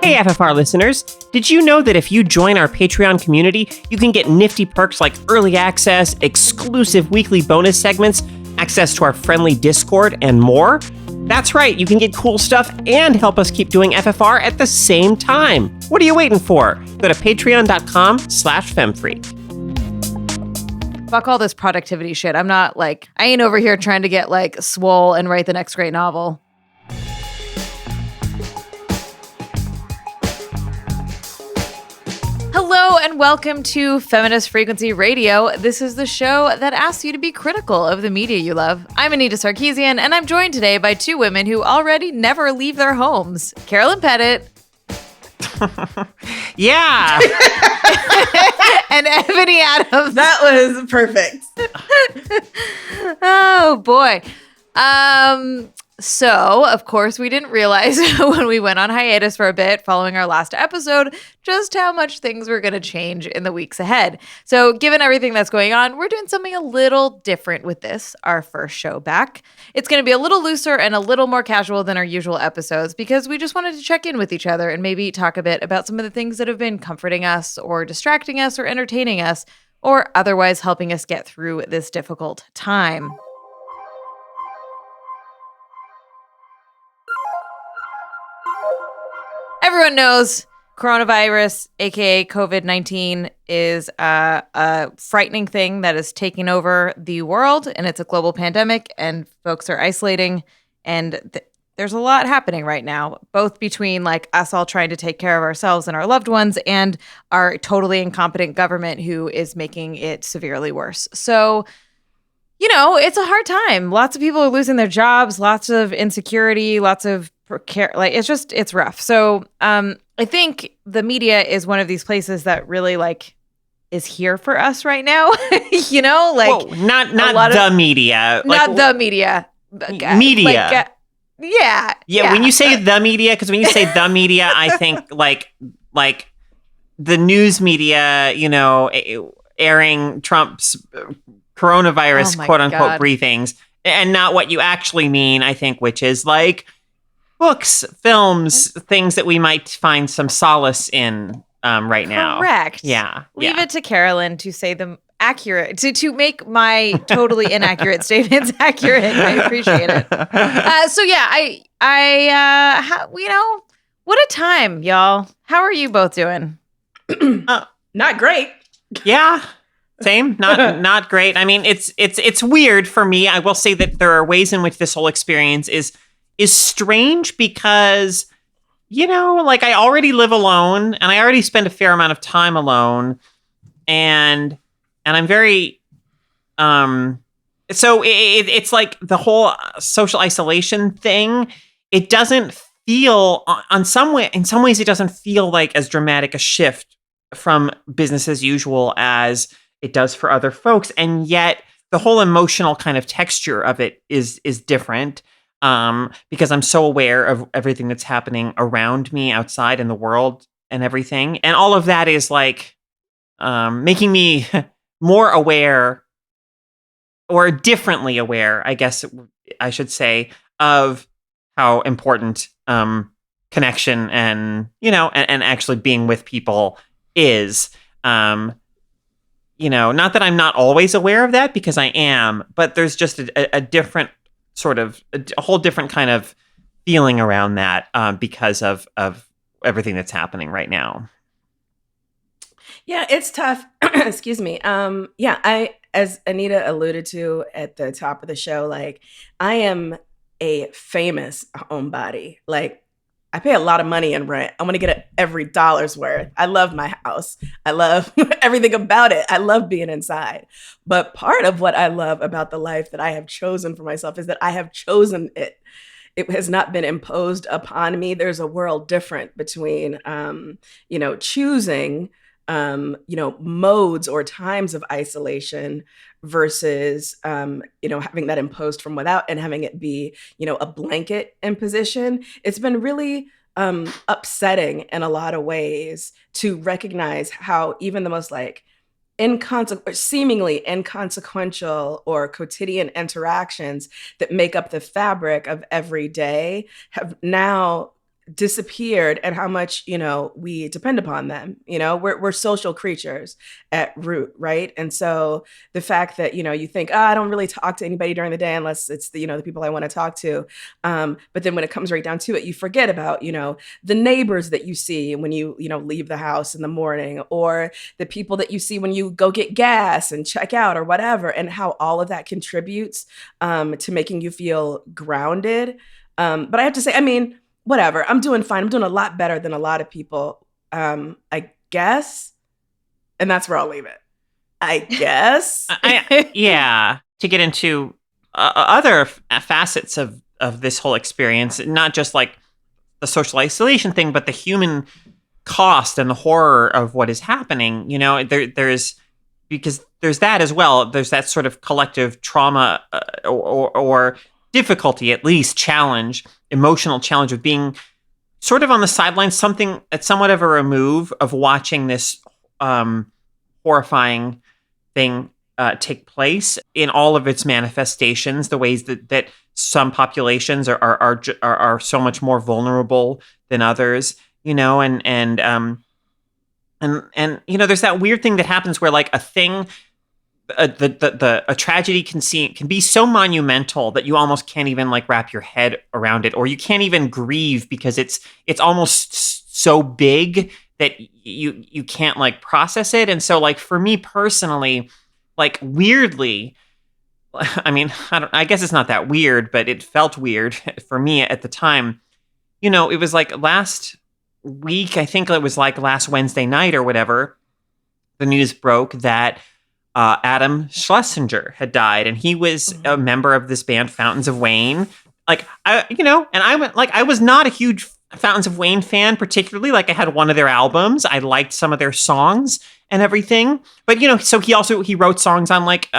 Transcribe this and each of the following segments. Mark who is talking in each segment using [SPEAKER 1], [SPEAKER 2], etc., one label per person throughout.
[SPEAKER 1] Hey FFR listeners, did you know that if you join our Patreon community, you can get nifty perks like early access, exclusive weekly bonus segments, access to our friendly Discord, and more? That's right, you can get cool stuff and help us keep doing FFR at the same time. What are you waiting for? Go to patreon.com/femfreak.
[SPEAKER 2] Fuck all this productivity shit. I ain't over here trying to get swole and write the next great novel. Hello and welcome to Feminist Frequency Radio. This is the show that asks you to be critical of the media you love. I'm Anita Sarkeesian, and I'm joined today by two women who already never leave their homes. Carolyn Pettit.
[SPEAKER 1] Yeah.
[SPEAKER 2] And Ebony Adams.
[SPEAKER 3] That was perfect.
[SPEAKER 2] Oh, boy. So, of course, we didn't realize when we went on hiatus for a bit following our last episode just how much things were going to change in the weeks ahead. So, given everything that's going on, we're doing something a little different with this, our first show back. It's going to be a little looser and a little more casual than our usual episodes because we just wanted to check in with each other and maybe talk a bit about some of the things that have been comforting us or distracting us or entertaining us or otherwise helping us get through this difficult time. Everyone knows coronavirus, aka COVID-19, is a frightening thing that is taking over the world, and it's a global pandemic, and folks are isolating, and there's a lot happening right now, both between us all trying to take care of ourselves and our loved ones, and our totally incompetent government who is making it severely worse. So, it's a hard time. Lots of people are losing their jobs, lots of insecurity, lots of it's rough. So I think the media is one of these places that really is here for us right now.
[SPEAKER 1] Whoa, not the media.
[SPEAKER 2] Not the media.
[SPEAKER 1] Media.
[SPEAKER 2] Yeah.
[SPEAKER 1] When you say the media, because when you say the media, I think like the news media, airing Trump's coronavirus quote unquote briefings, and not what you actually mean, I think, which is books, films, things that we might find some solace in right now.
[SPEAKER 2] Correct.
[SPEAKER 1] Yeah.
[SPEAKER 2] Leave it to Carolyn to say them accurate, to make my totally inaccurate statements accurate. I appreciate it. What a time, y'all. How are you both doing?
[SPEAKER 3] Not great.
[SPEAKER 1] Yeah. Same. Not great. I mean, it's weird for me. I will say that there are ways in which this whole experience is strange because, I already live alone and I already spend a fair amount of time alone. And I'm very, so it's like the whole social isolation thing. It doesn't feel in some ways, it doesn't feel like as dramatic a shift from business as usual as it does for other folks. And yet the whole emotional kind of texture of it is different. Because I'm so aware of everything that's happening around me outside in the world and everything. And all of that is making me more aware or differently aware, I guess I should say, of how important connection and, and actually being with people is. Not that I'm not always aware of that because I am, but there's just a different sort of a whole different kind of feeling around that because of everything that's happening right now.
[SPEAKER 3] Yeah, it's tough. Excuse me. As Anita alluded to at the top of the show, I am a famous homebody. I pay a lot of money in rent. I want to get every dollar's worth. I love my house. I love everything about it. I love being inside. But part of what I love about the life that I have chosen for myself is that I have chosen it. It has not been imposed upon me. There's a world different between, choosing, modes or times of isolation versus, having that imposed from without and having it be, a blanket imposition. It's been really upsetting in a lot of ways to recognize how even the most seemingly inconsequential or quotidian interactions that make up the fabric of every day have now disappeared and how much, we depend upon them. We're social creatures at root, right? And so the fact that, you think, I don't really talk to anybody during the day unless it's the people I want to talk to. But then when it comes right down to it, you forget about, the neighbors that you see when you leave the house in the morning, or the people that you see when you go get gas and check out or whatever, and how all of that contributes to making you feel grounded. But I have to say, whatever. I'm doing fine. I'm doing a lot better than a lot of people, I guess. And that's where I'll leave it. I guess.
[SPEAKER 1] Yeah. To get into other facets of this whole experience, not just like the social isolation thing, but the human cost and the horror of what is happening. There's because there's that as well. There's that sort of collective trauma or difficulty, at least emotional challenge of being sort of on the sidelines, something at somewhat of a remove of watching this horrifying thing take place in all of its manifestations, the ways that some populations are so much more vulnerable than others, and there's that weird thing that happens where like a thing, a tragedy can be so monumental that you almost can't even like wrap your head around it, or you can't even grieve because it's almost so big that you can't like process it. And so like for me personally, like weirdly, I guess it's not that weird, but it felt weird for me at the time. It was like last week, I think it was like last Wednesday night or whatever, the news broke that Adam Schlesinger had died, and he was a member of this band Fountains of Wayne. Like I was not a huge Fountains of Wayne fan particularly. Like I had one of their albums, I liked some of their songs and everything, but so he wrote songs on like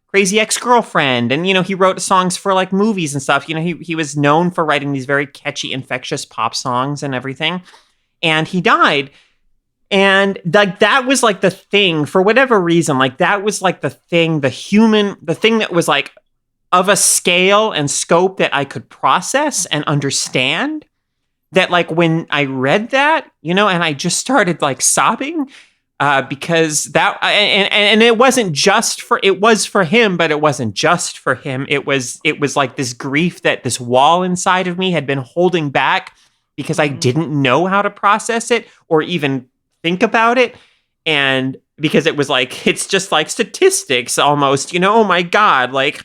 [SPEAKER 1] Crazy Ex-Girlfriend, and he wrote songs for like movies and stuff. He was known for writing these very catchy, infectious pop songs and everything, and he died. And like that was like the thing, for whatever reason, like that was like the thing, the thing that was like of a scale and scope that I could process and understand. That like when I read that, and I just started like sobbing because that and it wasn't just for, it was for him, but it wasn't just for him. It was like this grief that this wall inside of me had been holding back because I didn't know how to process it or even think about it. And because it was like, it's just like statistics almost, oh my God, like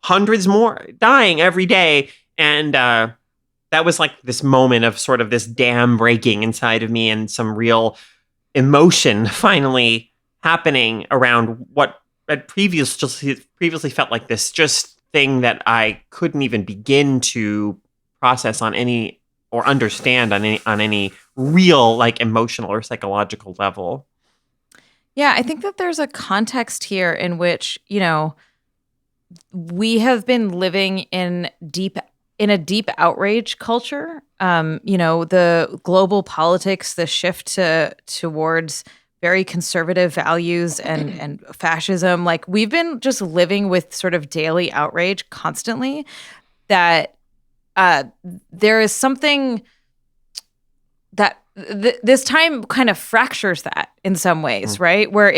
[SPEAKER 1] hundreds more dying every day. And that was like this moment of sort of this dam breaking inside of me, and some real emotion finally happening around what had previously felt like this just thing that I couldn't even begin to process on any, or understand on any real like emotional or psychological level.
[SPEAKER 2] Yeah, I think that there's a context here in which, we have been living in a deep outrage culture. The global politics, the shift towards very conservative values and fascism, like we've been just living with sort of daily outrage constantly, that there is something that this time kind of fractures that in some ways, right? Where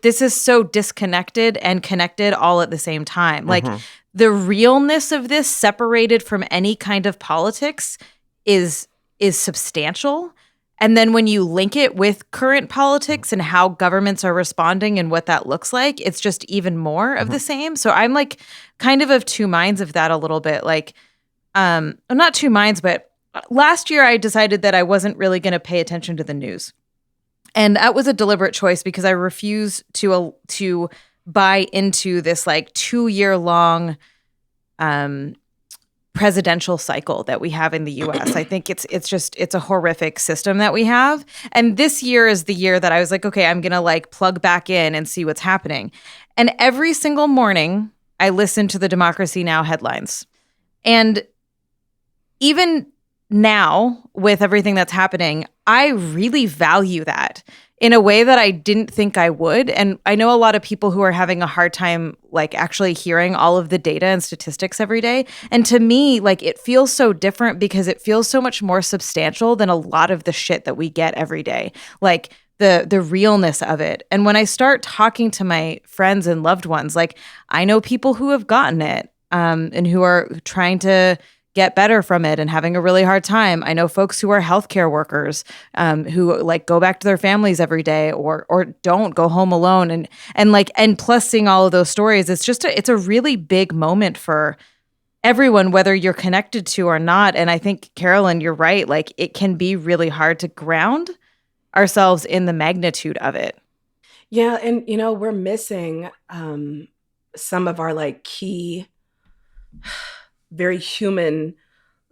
[SPEAKER 2] this is so disconnected and connected all at the same time. Like the realness of this, separated from any kind of politics, is substantial. And then when you link it with current politics and how governments are responding and what that looks like, it's just even more of the same. So I'm like kind of two minds of that a little bit. Like, not two minds, but last year I decided that I wasn't really going to pay attention to the news. And that was a deliberate choice because I refuse to buy into this like 2-year-long presidential cycle that we have in the US. I think it's a horrific system that we have. And this year is the year that I was like, okay, I'm going to like plug back in and see what's happening. And every single morning I listen to the Democracy Now! Headlines. And even now, with everything that's happening, I really value that in a way that I didn't think I would. And I know a lot of people who are having a hard time, like, actually hearing all of the data and statistics every day. And to me, like, it feels so different because it feels so much more substantial than a lot of the shit that we get every day. Like, the realness of it. And when I start talking to my friends and loved ones, like, I know people who have gotten it and who are trying to get better from it and having a really hard time. I know folks who are healthcare workers who like go back to their families every day or don't go home alone. And plus seeing all of those stories, it's a really big moment for everyone, whether you're connected to or not. And I think, Carolyn, you're right. Like, it can be really hard to ground ourselves in the magnitude of it.
[SPEAKER 3] Yeah. And, we're missing some of our like key, very human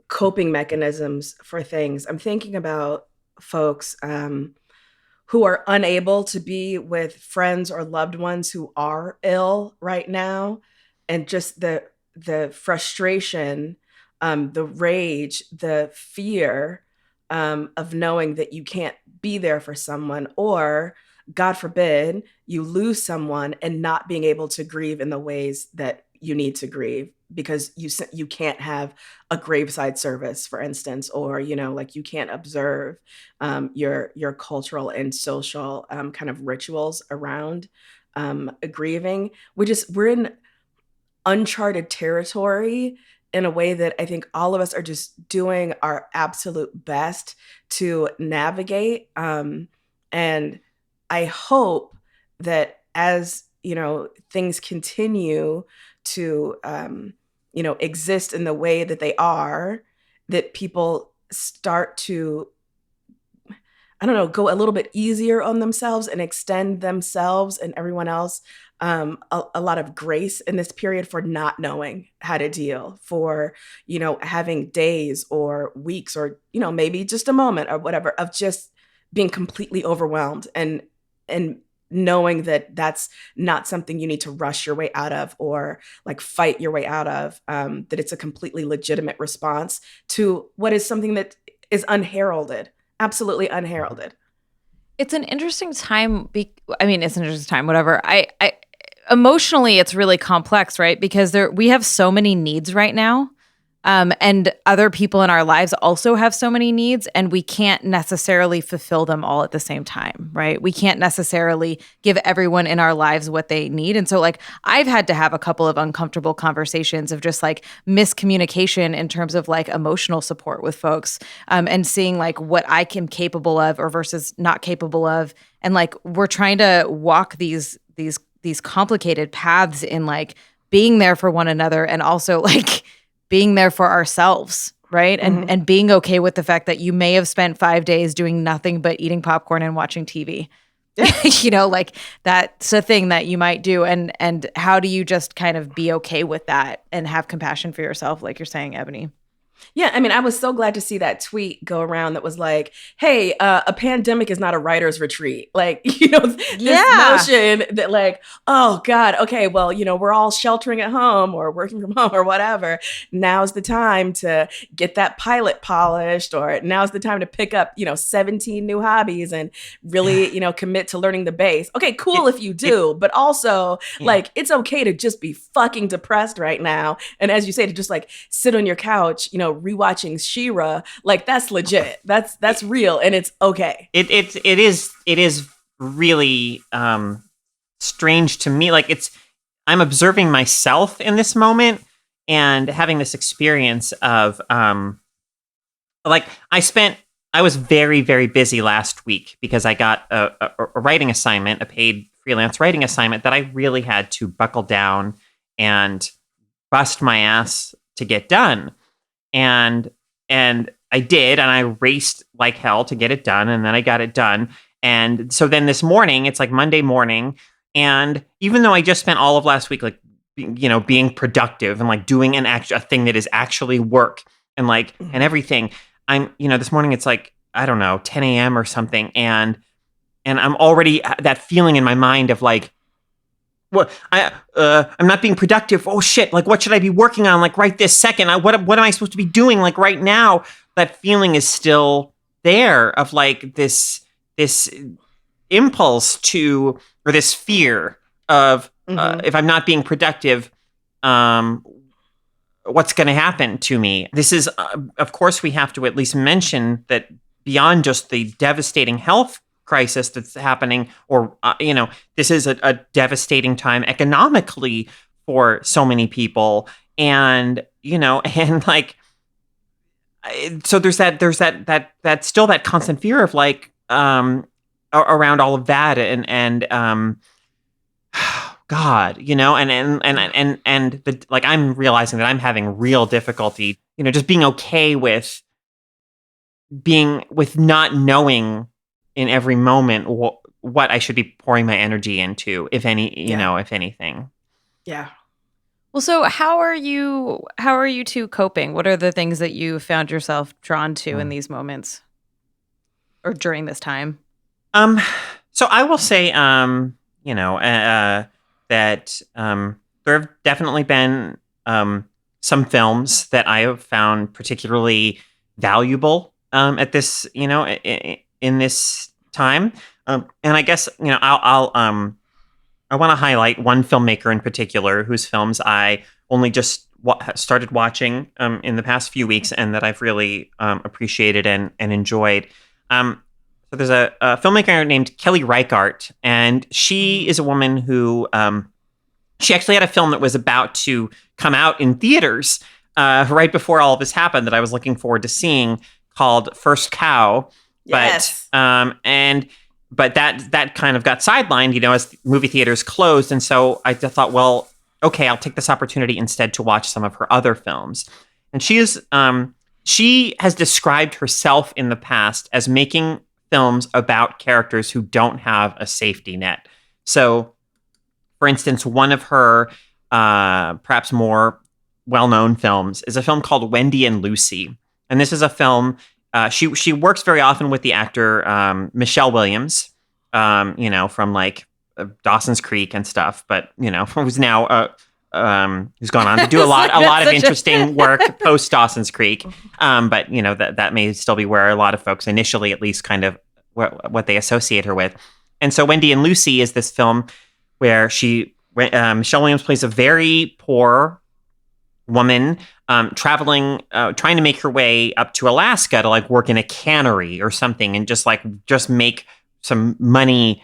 [SPEAKER 3] coping mechanisms for things. I'm thinking about folks who are unable to be with friends or loved ones who are ill right now, and just the frustration, the rage, the fear of knowing that you can't be there for someone, or God forbid you lose someone and not being able to grieve in the ways that you need to grieve because you can't have a graveside service, for instance, or like you can't observe your cultural and social kind of rituals around grieving. We're in uncharted territory in a way that I think all of us are just doing our absolute best to navigate. And I hope that as things continue to exist in the way that they are, that people start to, I don't know, go a little bit easier on themselves and extend themselves and everyone else a lot of grace in this period for not knowing how to deal, for, having days or weeks or, maybe just a moment or whatever of just being completely overwhelmed and knowing that that's not something you need to rush your way out of or like fight your way out of, that it's a completely legitimate response to what is something that is unheralded, absolutely unheralded.
[SPEAKER 2] It's an interesting time. It's an interesting time, whatever. I emotionally, it's really complex, right? Because we have so many needs right now. And other people in our lives also have so many needs, and we can't necessarily fulfill them all at the same time, right? We can't necessarily give everyone in our lives what they need. And so, like, I've had to have a couple of uncomfortable conversations of just like miscommunication in terms of like emotional support with folks, and seeing like what I am capable of or versus not capable of. And like, we're trying to walk these complicated paths in like being there for one another and also like being there for ourselves, right? And being okay with the fact that you may have spent 5 days doing nothing but eating popcorn and watching TV. Yeah. Like that's a thing that you might do. And how do you just kind of be okay with that and have compassion for yourself, like you're saying, Ebony?
[SPEAKER 3] Yeah, I was so glad to see that tweet go around that was like, hey, a pandemic is not a writer's retreat. Like, this notion that like, oh God, okay, well, we're all sheltering at home or working from home or whatever. Now's the time to get that pilot polished, or now's the time to pick up, 17 new hobbies and really, commit to learning the bass. Okay, cool if you do, but also like, it's okay to just be fucking depressed right now. And as you say, to just like sit on your couch, rewatching She-Ra, like that's legit. That's real, and it's okay.
[SPEAKER 1] It is really strange to me. Like I'm observing myself in this moment and having this experience of like I was very, very busy last week because I got a writing assignment, a paid freelance writing assignment that I really had to buckle down and bust my ass to get done. And I did, and I raced like hell to get it done, and then I got it done. And so then this morning, it's like Monday morning, and even though I just spent all of last week like being productive and like doing a thing that is actually work and like and everything, I'm this morning it's like, I don't know, 10 a.m. or something, and I'm already that feeling in my mind of like, well, I'm not being productive. Oh shit! Like, what should I be working on? Like right this second. What am I supposed to be doing? Like right now. That feeling is still there of like this impulse to, or this fear of if I'm not being productive, what's going to happen to me? This is, of course, we have to at least mention that beyond just the devastating health crisis that's happening, or, this is a devastating time economically for so many people. And, and like, so there's that still that constant fear of like, around all of that. And God, and like, I'm realizing that I'm having real difficulty, just being okay with not knowing in every moment what I should be pouring my energy into, if anything.
[SPEAKER 3] Yeah.
[SPEAKER 2] Well, so how are you two coping? What are the things that you found yourself drawn to in these moments or during this time?
[SPEAKER 1] So I will say, that there have definitely been some films that I have found particularly valuable at this, in this time. And I guess, I want to highlight one filmmaker in particular whose films I only just started watching in the past few weeks, and that I've really appreciated and enjoyed. So there's a filmmaker named Kelly Reichardt, and she is a woman who she actually had a film that was about to come out in theaters right before all of this happened that I was looking forward to seeing, called First Cow.
[SPEAKER 3] Yes.
[SPEAKER 1] But that kind of got sidelined, as movie theaters closed. And so I thought, well, okay, I'll take this opportunity instead to watch some of her other films. And she has described herself in the past as making films about characters who don't have a safety net. So, for instance, one of her perhaps more well-known films is a film called Wendy and Lucy. And this is a film, she works very often with the actor Michelle Williams, from like Dawson's Creek and stuff, but, who's now who's gone on to do a lot of interesting work post Dawson's Creek. But that may still be where a lot of folks initially, at least, kind of what they associate her with. And so Wendy and Lucy is this film where Michelle Williams plays a very poor woman traveling, trying to make her way up to Alaska to like work in a cannery or something, and just make some money,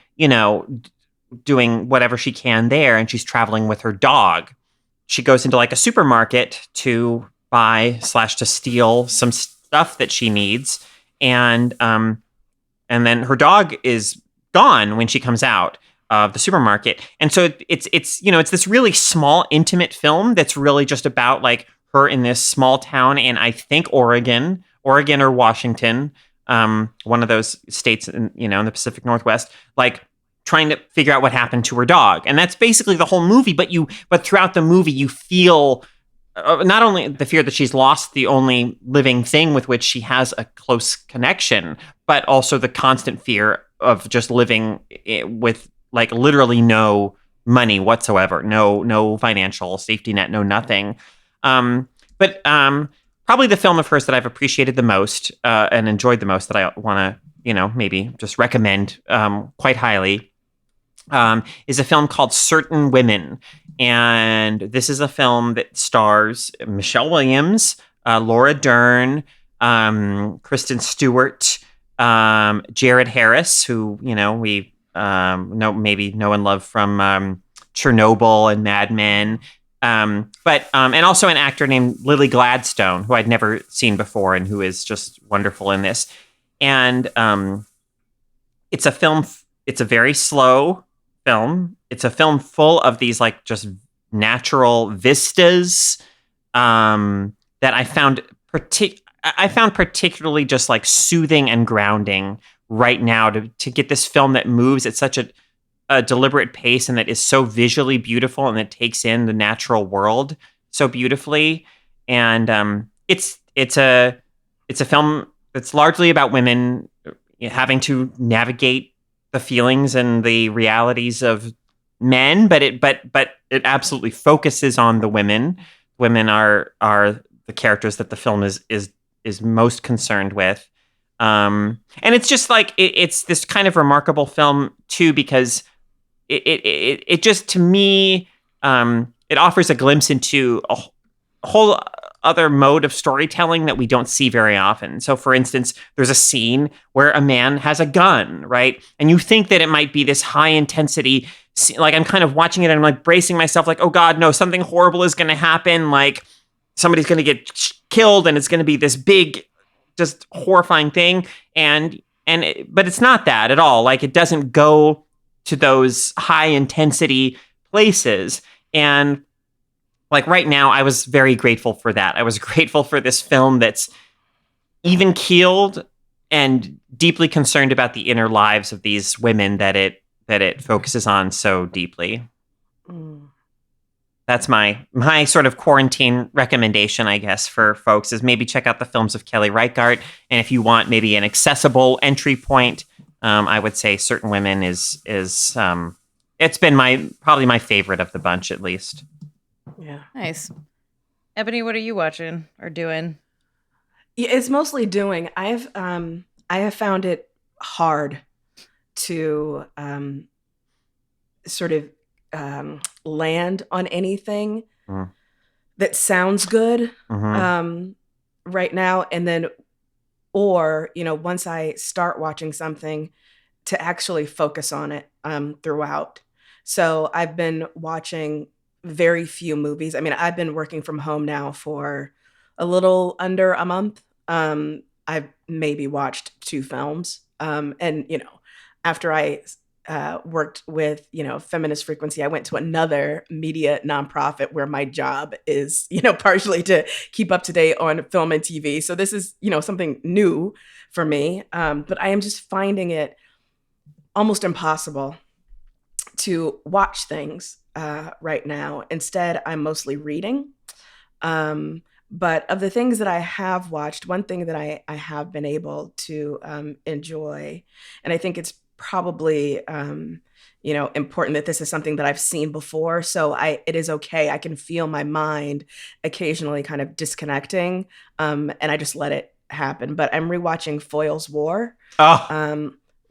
[SPEAKER 1] doing whatever she can there. And she's traveling with her dog. She goes into like a supermarket to buy / to steal some stuff that she needs. And then her dog is gone when she comes out of the supermarket. And so it's this really small, intimate film that's really just about like her in this small town in, I think, Oregon or Washington, one of those states in the Pacific Northwest, like trying to figure out what happened to her dog. And that's basically the whole movie. But throughout the movie, you feel not only the fear that she's lost the only living thing with which she has a close connection, but also the constant fear of just living with like literally no money whatsoever, no financial safety net, no nothing. But probably the film of hers that I've appreciated the most and enjoyed the most, that I want to, maybe just recommend quite highly, is a film called Certain Women. And this is a film that stars Michelle Williams, Laura Dern, Kristen Stewart, Jared Harris, who, we know and love from Chernobyl and Mad Men. But and also an actor named Lily Gladstone, who I'd never seen before and who is just wonderful in this. And it's a very slow film. It's a film full of these like just natural vistas that I found particularly just like soothing and grounding right now to get this film that moves at such a deliberate pace and that is so visually beautiful and that takes in the natural world so beautifully. And it's a film that's largely about women having to navigate the feelings and the realities of men, but it absolutely focuses on the women. Women are the characters that the film is most concerned with. And it's just like it's this kind of remarkable film too, because it just, to me, it offers a glimpse into a whole other mode of storytelling that we don't see very often. So, for instance, there's a scene where a man has a gun, right? And you think that it might be this high intensity, like I'm kind of watching it and I'm like bracing myself, like, oh God, no, something horrible is going to happen. Like somebody's going to get killed and it's going to be this big, just horrifying thing. But it's not that at all. Like it doesn't go to those high intensity places. And like right now, I was very grateful for that. I was grateful for this film that's even keeled and deeply concerned about the inner lives of these women that it focuses on so deeply. That's my sort of quarantine recommendation, I guess, for folks, is maybe check out the films of Kelly Reichardt. And if you want maybe an accessible entry point, I would say Certain Women is it's been probably my favorite of the bunch, at least.
[SPEAKER 3] Yeah.
[SPEAKER 2] Nice. Ebony, what are you watching or doing?
[SPEAKER 3] Yeah, it's mostly doing. I have found it hard to sort of land on anything that sounds good right now, and then, or once I start watching something, to actually focus on it throughout. So I've been watching very few movies. I mean, I've been working from home now for a little under a month. I've maybe watched 2 films. And, after I worked with, Feminist Frequency, I went to another media nonprofit where my job is, partially to keep up to date on film and TV. So this is, something new for me. But I am just finding it almost impossible to watch things right now. Instead, I'm mostly reading. But of the things that I have watched, one thing that I have been able to enjoy, and I think it's probably important that this is something that I've seen before, so it is okay. I can feel my mind occasionally kind of disconnecting, and I just let it happen. But I'm rewatching Foyle's War.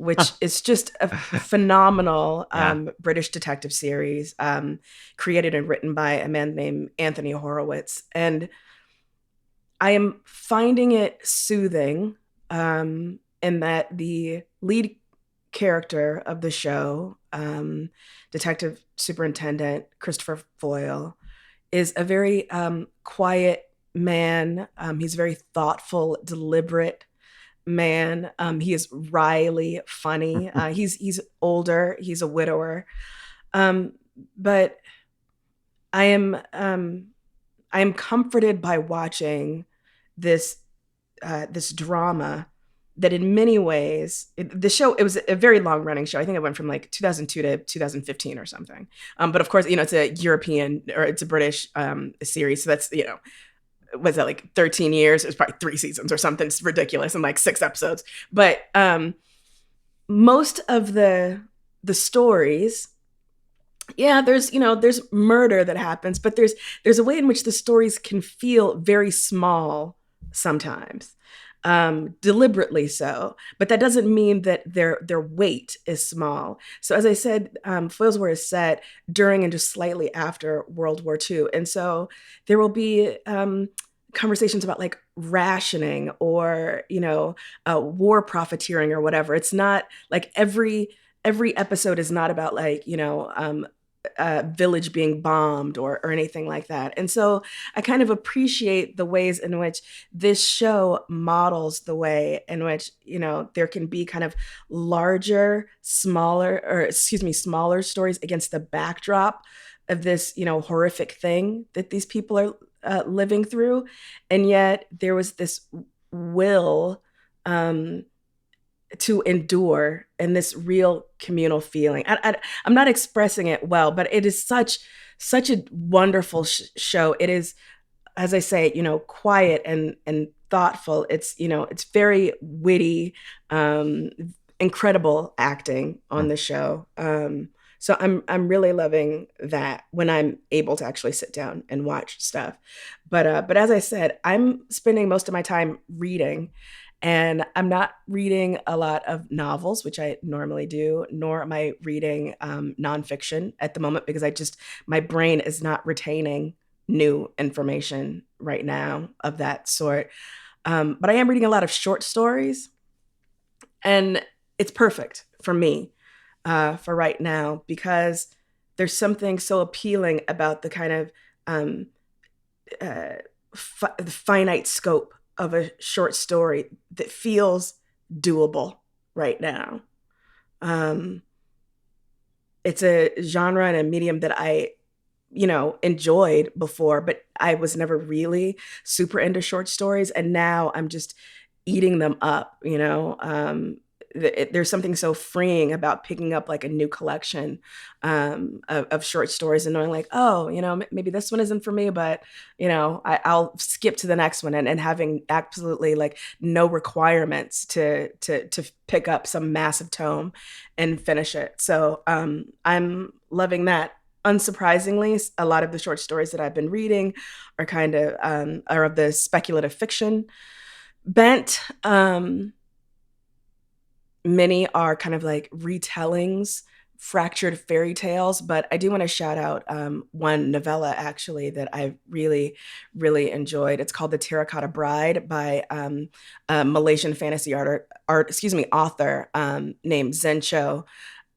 [SPEAKER 3] Which is just a phenomenal British detective series, created and written by a man named Anthony Horowitz. And I am finding it soothing in that the lead character of the show, Detective Superintendent Christopher Foyle, is a very quiet man. He's very thoughtful, deliberate man. He is wryly funny. He's older. He's a widower. But I am comforted by watching this drama that in many ways, the show, it was a very long running show. I think it went from like 2002 to 2015 or something. But of course, it's a European, or it's a British series. So that's, was that like 13 years? It was probably 3 seasons or something. It's ridiculous, and like 6 episodes. But most of the stories, there's murder that happens, but there's a way in which the stories can feel very small sometimes, deliberately so. But that doesn't mean that their weight is small. So as I said, Foyle's War is set during and just slightly after World War II, and so there will be conversations about like rationing or war profiteering or whatever. It's not like every episode is not about like a village being bombed or anything like that. And so I kind of appreciate the ways in which this show models the way in which there can be kind of smaller stories against the backdrop of this horrific thing that these people are living through. And yet there was this will to endure and this real communal feeling. I'm not expressing it well, but it is such a wonderful show. It is, as I say, quiet and thoughtful. It's it's very witty, incredible acting on the show. So I'm really loving that when I'm able to actually sit down and watch stuff. But as I said, I'm spending most of my time reading, And I'm not reading a lot of novels, which I normally do, nor am I reading nonfiction at the moment because my brain is not retaining new information right now of that sort. But I am reading a lot of short stories, and it's perfect for me for right now because there's something so appealing about the kind of the finite scope of a short story that feels doable right now. It's a genre and a medium that I, enjoyed before, but I was never really super into short stories. And now I'm just eating them up, there's something so freeing about picking up like a new collection of short stories and knowing like, oh, maybe this one isn't for me, but I'll skip to the next one and having absolutely like no requirements to pick up some massive tome and finish it. So I'm loving that. Unsurprisingly, a lot of the short stories that I've been reading are kind of are of the speculative fiction bent. Many are kind of like retellings, fractured fairy tales, but I do want to shout out one novella actually that I really, really enjoyed. It's called The Terracotta Bride by a Malaysian fantasy author named Zen Cho.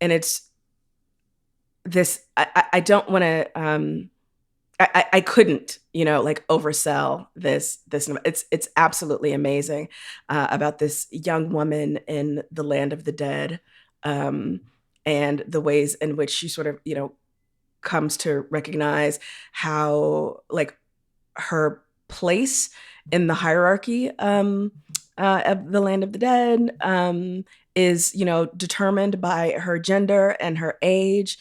[SPEAKER 3] And it's this, I don't want to, I couldn't, like oversell this. It's absolutely amazing about this young woman in the land of the dead, and the ways in which she sort of, comes to recognize how like her place in the hierarchy of the land of the dead is, determined by her gender and her age.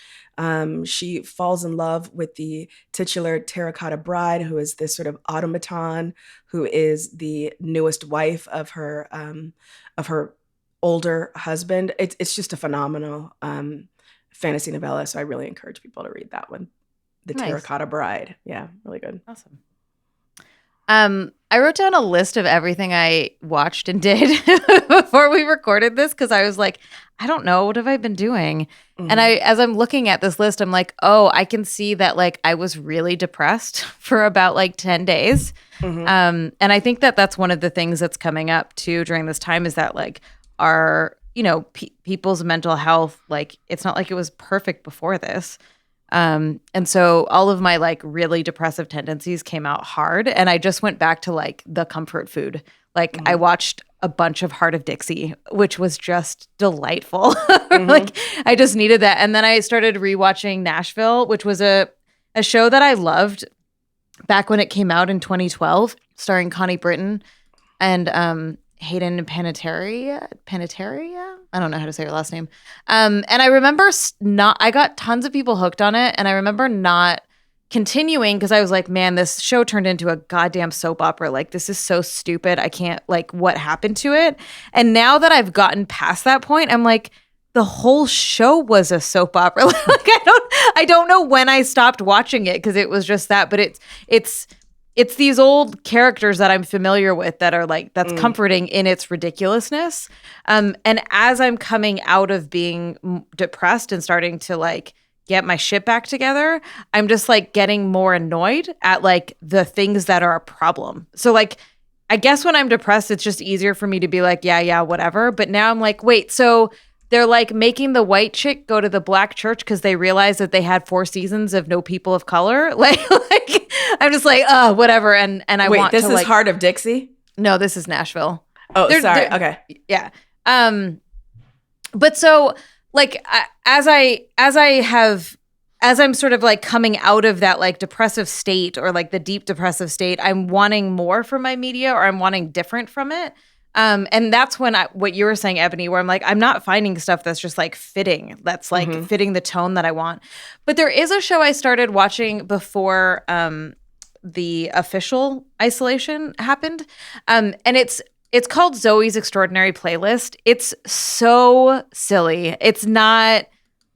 [SPEAKER 3] She falls in love with the titular Terracotta Bride, who is this sort of automaton, who is the newest wife of her older husband. It's just a phenomenal fantasy novella. So I really encourage people to read that one, The Terracotta Bride. Yeah, really good.
[SPEAKER 2] Awesome. I wrote down a list of everything I watched and did before we recorded this because I was like, I don't know, what have I been doing? Mm-hmm. And as I'm looking at this list, I'm like, oh, I can see that like I was really depressed for about like 10 days. Mm-hmm. And I think that that's one of the things that's coming up too during this time is that like our, people's mental health, like it's not like it was perfect before this. And so all of my like really depressive tendencies came out hard, and I just went back to like the comfort food. Like I watched a bunch of Heart of Dixie, which was just delightful. Like I just needed that. And then I started rewatching Nashville, which was a show that I loved back when it came out in 2012, starring Connie Britton and Hayden Panettiere. I don't know how to say her last name. And I remember I got tons of people hooked on it. And I remember not continuing because I was like, man, this show turned into a goddamn soap opera. Like, this is so stupid. I can't, like, what happened to it? And now that I've gotten past that point, I'm like, the whole show was a soap opera. Like, I don't know when I stopped watching it because it was just that. But it's these old characters that I'm familiar with that are like, that's comforting in its ridiculousness. And as I'm coming out of being depressed and starting to like get my shit back together, I'm just like getting more annoyed at like the things that are a problem. So like, I guess when I'm depressed, it's just easier for me to be like, yeah, whatever. But now I'm like, wait, so they're like making the white chick go to the black church because they realized that they had 4 seasons of no people of color. Like I'm just like, whatever. And I want to
[SPEAKER 3] this is Heart of Dixie?
[SPEAKER 2] No, this is Nashville.
[SPEAKER 3] Oh, sorry. Okay.
[SPEAKER 2] Yeah. But so like as I'm sort of like coming out of that like depressive state or like the deep depressive state, I'm wanting more from my media or I'm wanting different from it. And that's when what you were saying, Ebony, where I'm like, I'm not finding stuff that's just like fitting. That's like fitting the tone that I want. But there is a show I started watching before the official isolation happened. And it's called Zoe's Extraordinary Playlist. It's so silly. It's not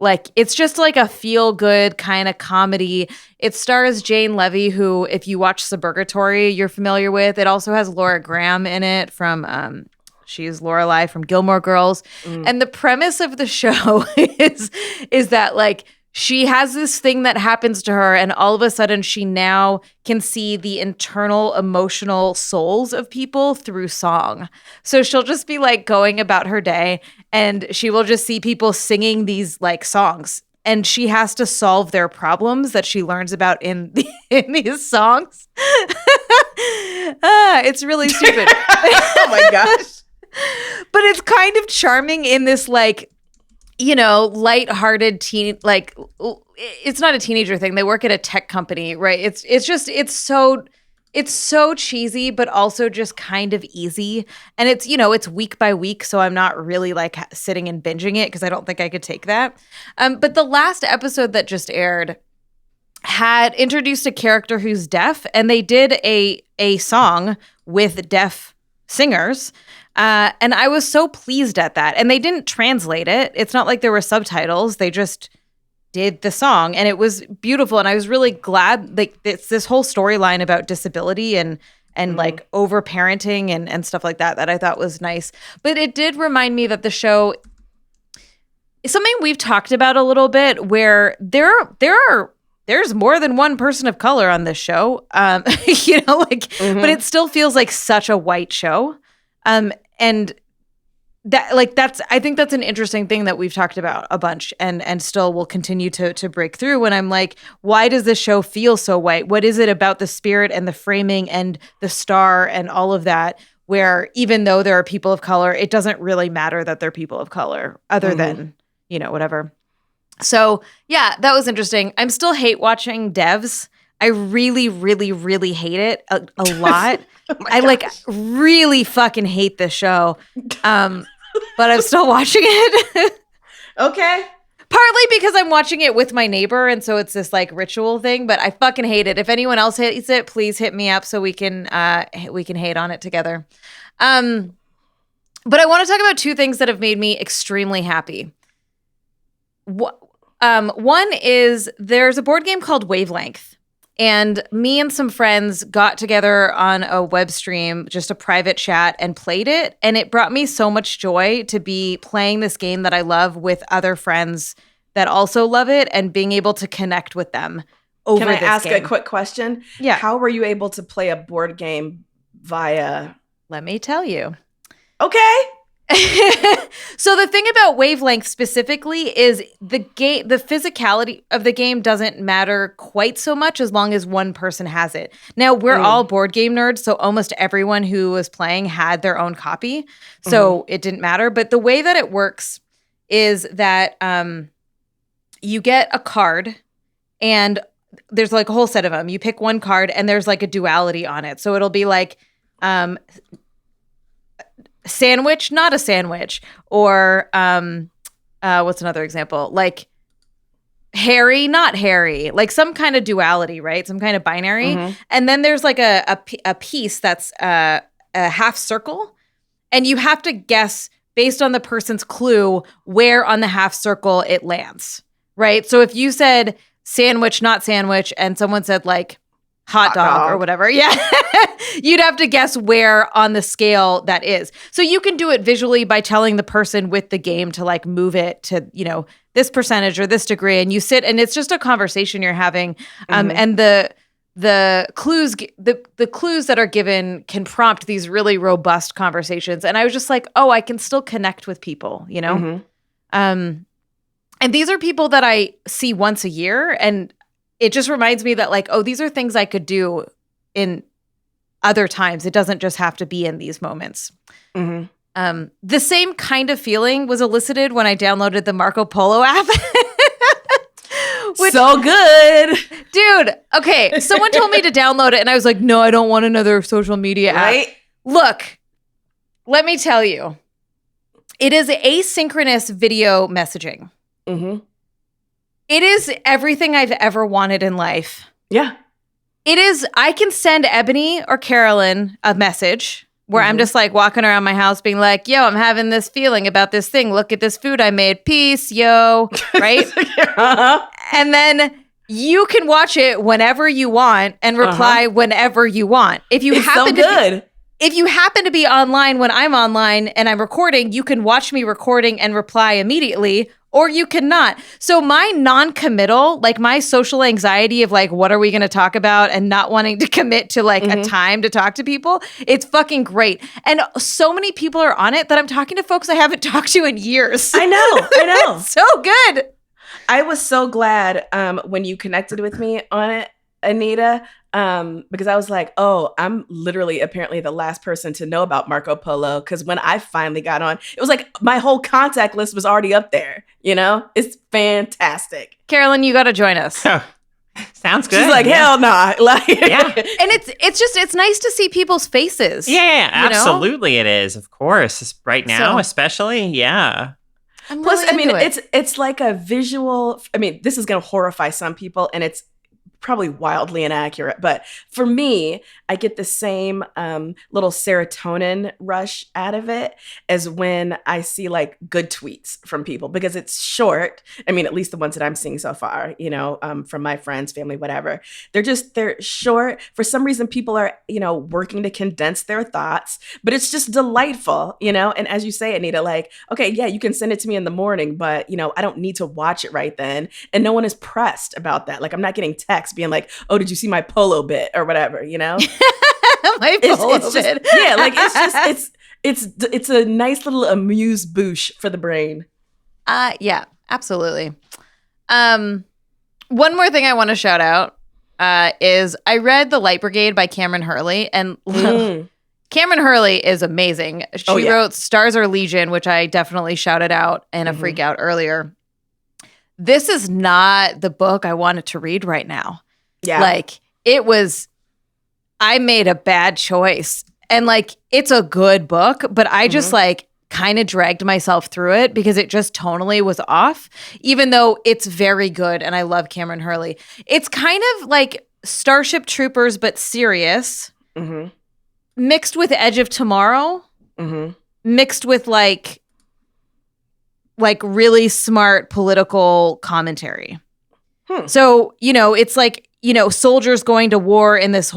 [SPEAKER 2] like, it's just like a feel-good kind of comedy. It stars Jane Levy, who, if you watch Suburgatory, you're familiar with. It also has Laura Graham in it from She's Lorelai from Gilmore Girls. And the premise of the show is that like she has this thing that happens to her, and all of a sudden she now can see the internal emotional souls of people through song. So she'll just be like going about her day, and she will just see people singing these like songs, and she has to solve their problems that she learns about in these songs. It's really stupid.
[SPEAKER 3] Oh my gosh.
[SPEAKER 2] But it's kind of charming in this like, you know, lighthearted teen, like it's not a teenager thing. They work at a tech company, right? It's so cheesy, but also just kind of easy. And it's, you know, it's week by week. So I'm not really like sitting and binging it because I don't think I could take that. But the last episode that just aired had introduced a character who's deaf, and they did a song with deaf singers. And I was so pleased at that. And they didn't translate it. It's not like there were subtitles. They just did the song, and it was beautiful. And I was really glad, like, it's this whole storyline about disability and like over parenting and stuff like that I thought was nice. But it did remind me that the show is something we've talked about a little bit, where there's more than one person of color on this show. You know, like, but it still feels like such a white show. And that, like, I think that's an interesting thing that we've talked about a bunch and still will continue to break through, when I'm like, why does this show feel so white? What is it about the spirit and the framing and the star and all of that, where even though there are people of color, it doesn't really matter that they're people of color other than, you know, whatever. So yeah, that was interesting. I'm still hate watching devs. I really, really, really hate it a lot. I like really fucking hate this show. But I'm still watching it.
[SPEAKER 3] Okay.
[SPEAKER 2] Partly because I'm watching it with my neighbor, and so it's this like ritual thing, but I fucking hate it. If anyone else hates it, please hit me up so we can hate on it together. But I want to talk about two things that have made me extremely happy. One is there's a board game called Wavelength. And me and some friends got together on a web stream, just a private chat, and played it. And it brought me so much joy to be playing this game that I love with other friends that also love it, and being able to connect with them over this game. Can I ask
[SPEAKER 3] a quick question?
[SPEAKER 2] Yeah.
[SPEAKER 3] How were you able to play a board game via?
[SPEAKER 2] Let me tell you.
[SPEAKER 3] Okay.
[SPEAKER 2] So the thing about Wavelength specifically is the physicality of the game doesn't matter quite so much as long as one person has it. Now, we're all board game nerds, so almost everyone who was playing had their own copy, so it didn't matter. But the way that it works is that you get a card, and there's like a whole set of them. You pick one card, and there's like a duality on it. So it'll be like sandwich, not a sandwich, or what's another example? Like hairy, not hairy, like some kind of duality, right? Some kind of binary. And then there's like a piece that's a half circle, and you have to guess based on the person's clue where on the half circle it lands, right? So if you said sandwich, not sandwich, and someone said like hot dog or whatever, yeah, you'd have to guess where on the scale that is. So you can do it visually by telling the person with the game to like move it to, you know, this percentage or this degree, and you sit, and it's just a conversation you're having. And the clues that are given can prompt these really robust conversations. And I was just like, oh, I can still connect with people, you know? And these are people that I see once a year, and it just reminds me that like, oh, these are things I could do in other times. It doesn't just have to be in these moments. The same kind of feeling was elicited when I downloaded the Marco Polo app.
[SPEAKER 3] So good.
[SPEAKER 2] Dude, okay. Someone told me to download it, and I was like, no, I don't want another social media app. Look, let me tell you. It is asynchronous video messaging. It is everything I've ever wanted in life.
[SPEAKER 3] Yeah.
[SPEAKER 2] It is, I can send Ebony or Carolyn a message where I'm just like walking around my house being like, yo, I'm having this feeling about this thing. Look at this food I made. Peace, yo. Right? And then you can watch it whenever you want and reply whenever you want. If you happen if you happen to be online when I'm online and I'm recording, you can watch me recording and reply immediately, or you cannot. So my non-committal, like my social anxiety of like, what are we going to talk about and not wanting to commit to like a time to talk to people, it's fucking great. And so many people are on it that I'm talking to folks I haven't talked to in years.
[SPEAKER 3] I know.
[SPEAKER 2] It's so good.
[SPEAKER 3] I was so glad when you connected with me on it, Anita, because I was like, oh, I'm literally apparently the last person to know about Marco Polo. Because when I finally got on, it was like my whole contact list was already up there. You know, it's fantastic.
[SPEAKER 2] Carolyn, you got to join us.
[SPEAKER 1] Oh, sounds good.
[SPEAKER 3] She's like, hell nah. Like,
[SPEAKER 1] yeah.
[SPEAKER 2] And it's nice to see people's faces.
[SPEAKER 1] Yeah, absolutely
[SPEAKER 2] know?
[SPEAKER 1] It is. Of course. Right now,
[SPEAKER 2] So,
[SPEAKER 1] especially. Yeah.
[SPEAKER 3] Plus,
[SPEAKER 2] really
[SPEAKER 3] I mean,
[SPEAKER 2] into it.
[SPEAKER 3] it's like a visual. I mean, this is going to horrify some people, and it's probably wildly inaccurate, but for me, I get the same little serotonin rush out of it as when I see like good tweets from people, because it's short. I mean, at least the ones that I'm seeing so far, you know, from my friends, family, whatever. They're short. For some reason, people are, you know, working to condense their thoughts, but it's just delightful, you know? And as you say, Anita, like, okay, yeah, you can send it to me in the morning, but, you know, I don't need to watch it right then. And no one is pressed about that. Like, I'm not getting texts being like, oh, did you see my polo bit or whatever, you know?
[SPEAKER 2] My polo bit.
[SPEAKER 3] Yeah, like it's a nice little amuse bouche for the brain.
[SPEAKER 2] Yeah, absolutely. One more thing I want to shout out is I read The Light Brigade by Cameron Hurley, and Cameron Hurley is amazing. She wrote Stars Are Legion, which I definitely shouted out in a freak out earlier. This is not the book I wanted to read right now.
[SPEAKER 3] Yeah.
[SPEAKER 2] Like, I made a bad choice. And like, it's a good book, but I just like kind of dragged myself through it because it just tonally was off, even though it's very good. And I love Cameron Hurley. It's kind of like Starship Troopers, but serious, mixed with Edge of Tomorrow, mixed with like really smart political commentary. So, you know, it's like, you know, soldiers going to war in this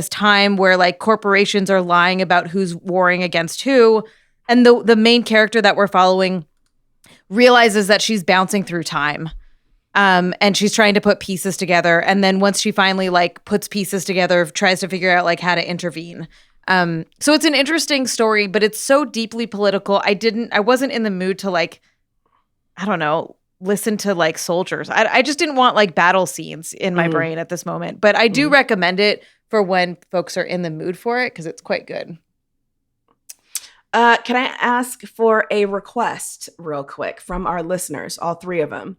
[SPEAKER 2] time where like corporations are lying about who's warring against who. And the main character that we're following realizes that she's bouncing through time. And she's trying to put pieces together. And then once she finally like puts pieces together, tries to figure out like how to intervene. So it's an interesting story, but it's so deeply political. I wasn't in the mood to like, I don't know, listen to like soldiers. I just didn't want like battle scenes in my brain at this moment. But I do recommend it for when folks are in the mood for it because it's quite good.
[SPEAKER 3] Can I ask for a request real quick from our listeners, all three of them?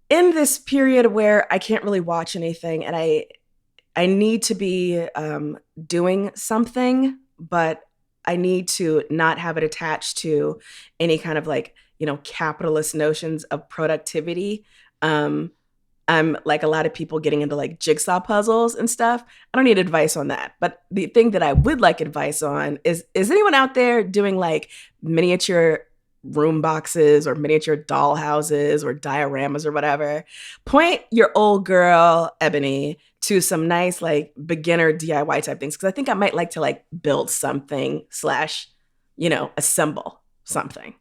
[SPEAKER 3] In this period where I can't really watch anything and I need to be doing something, but I need to not have it attached to any kind of like, you know, capitalist notions of productivity. I'm like a lot of people getting into like jigsaw puzzles and stuff. I don't need advice on that. But the thing that I would like advice on is anyone out there doing like miniature room boxes or miniature doll houses or dioramas or whatever? Point your old girl, Ebony, to some nice like beginner DIY type things. Cause I think I might like to like build something / you know, assemble something.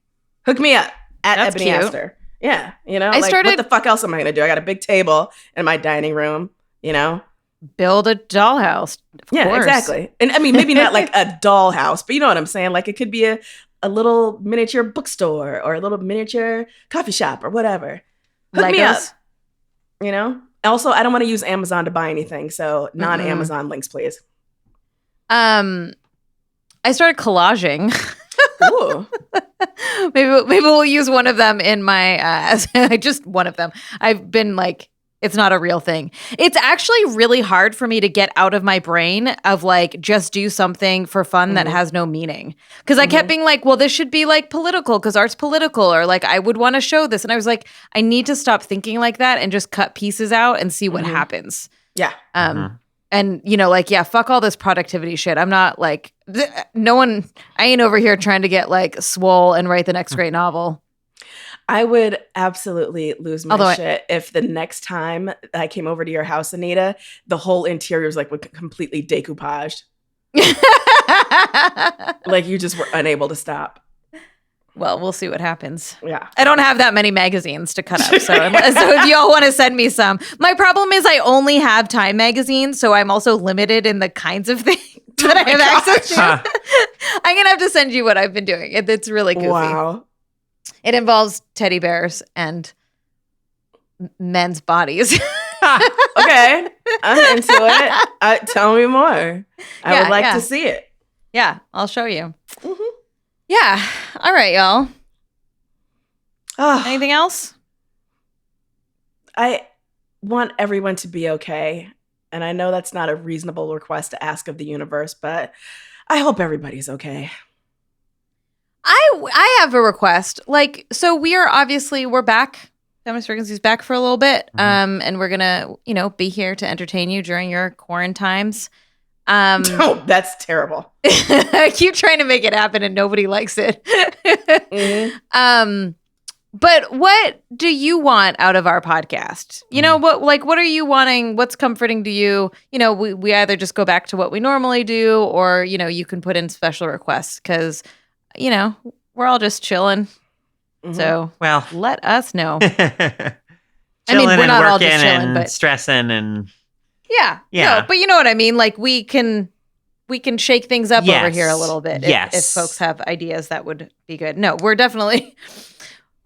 [SPEAKER 3] Hook me up at
[SPEAKER 2] That's
[SPEAKER 3] Ebony
[SPEAKER 2] cute.
[SPEAKER 3] Esther. Yeah. You know, what the fuck else am I going to do? I got a big table in my dining room, you know?
[SPEAKER 2] Build a dollhouse. Of course.
[SPEAKER 3] Exactly. And I mean, maybe not like a dollhouse, but you know what I'm saying? Like it could be a little miniature bookstore or a little miniature coffee shop or whatever. Hook me up. You know? Also, I don't want to use Amazon to buy anything. So non-Amazon links, please.
[SPEAKER 2] I started collaging.
[SPEAKER 3] Ooh.
[SPEAKER 2] maybe we'll use one of them in my just one of them. I've been like, it's not a real thing. It's actually really hard for me to get out of my brain of like just do something for fun that has no meaning. Because I kept being like, well, this should be like political because art's political, or like I would want to show this. And I was like, I need to stop thinking like that and just cut pieces out and see what happens.
[SPEAKER 3] Yeah.
[SPEAKER 2] And, you know, like, yeah, fuck all this productivity shit. I'm not like, I ain't over here trying to get like swole and write the next great novel.
[SPEAKER 3] I would absolutely lose my shit if the next time I came over to your house, Anita, the whole interior was like completely decoupaged. Like you just were unable to stop.
[SPEAKER 2] Well, we'll see what happens.
[SPEAKER 3] Yeah.
[SPEAKER 2] I don't have that many magazines to cut up. So if y'all want to send me some. My problem is I only have Time magazine, so I'm also limited in the kinds of things that I have access to. I'm going to have to send you what I've been doing. It's really goofy.
[SPEAKER 3] Wow.
[SPEAKER 2] It involves teddy bears and men's bodies.
[SPEAKER 3] Okay. I'm into it. Tell me more. I would like to see it.
[SPEAKER 2] Yeah, I'll show you.
[SPEAKER 3] Mm-hmm.
[SPEAKER 2] Yeah. All right, y'all.
[SPEAKER 3] Oh,
[SPEAKER 2] Anything else?
[SPEAKER 3] I want everyone to be okay. And I know that's not a reasonable request to ask of the universe, but I hope everybody's okay.
[SPEAKER 2] I have a request. Like, so we're back. Feminist Frequency's back for a little bit. And we're gonna, be here to entertain you during your Quarantimes.
[SPEAKER 3] Oh, that's terrible.
[SPEAKER 2] I keep trying to make it happen and nobody likes it.
[SPEAKER 3] Mm-hmm.
[SPEAKER 2] But what do you want out of our podcast? What are you wanting? What's comforting to you? We either just go back to what we normally do, or, you can put in special requests because, we're all just chilling.
[SPEAKER 3] Mm-hmm.
[SPEAKER 2] So let us know.
[SPEAKER 1] Chilling
[SPEAKER 2] we're
[SPEAKER 1] and
[SPEAKER 2] not all
[SPEAKER 1] working
[SPEAKER 2] just chilling,
[SPEAKER 1] and
[SPEAKER 2] but
[SPEAKER 1] stressing and
[SPEAKER 2] yeah. No, but you know what I mean? Like we can shake things up over here a little bit if folks have ideas that would be good. No, we're definitely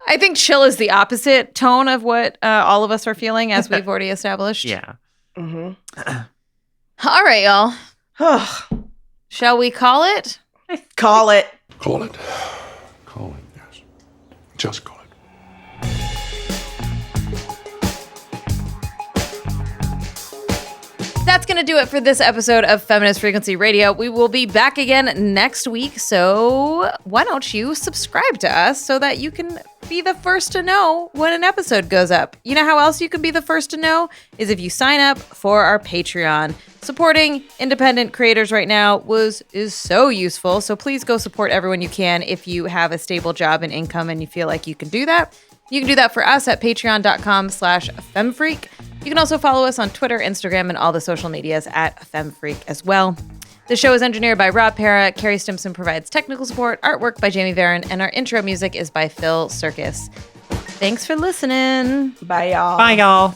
[SPEAKER 2] I think chill is the opposite tone of what all of us are feeling, as we've already established.
[SPEAKER 1] Yeah.
[SPEAKER 3] Mm-hmm.
[SPEAKER 2] All right, y'all. Shall we call it?
[SPEAKER 3] Call it.
[SPEAKER 4] Call it. Call it, yes. Just call it.
[SPEAKER 2] That's going to do it for this episode of Feminist Frequency Radio. We will be back again next week, so why don't you subscribe to us so that you can be the first to know when an episode goes up. You know how else you can be the first to know? Is if you sign up for our Patreon. Supporting independent creators right now is so useful, so please go support everyone you can if you have a stable job and income and you feel like you can do that. You can do that for us at patreon.com/femfreak. You can also follow us on Twitter, Instagram, and all the social medias at femfreak as well. The show is engineered by Rob Para. Carrie Stimson provides technical support, artwork by Jamie Varon, and our intro music is by Phil Circus. Thanks for listening.
[SPEAKER 3] Bye, y'all.
[SPEAKER 1] Bye, y'all.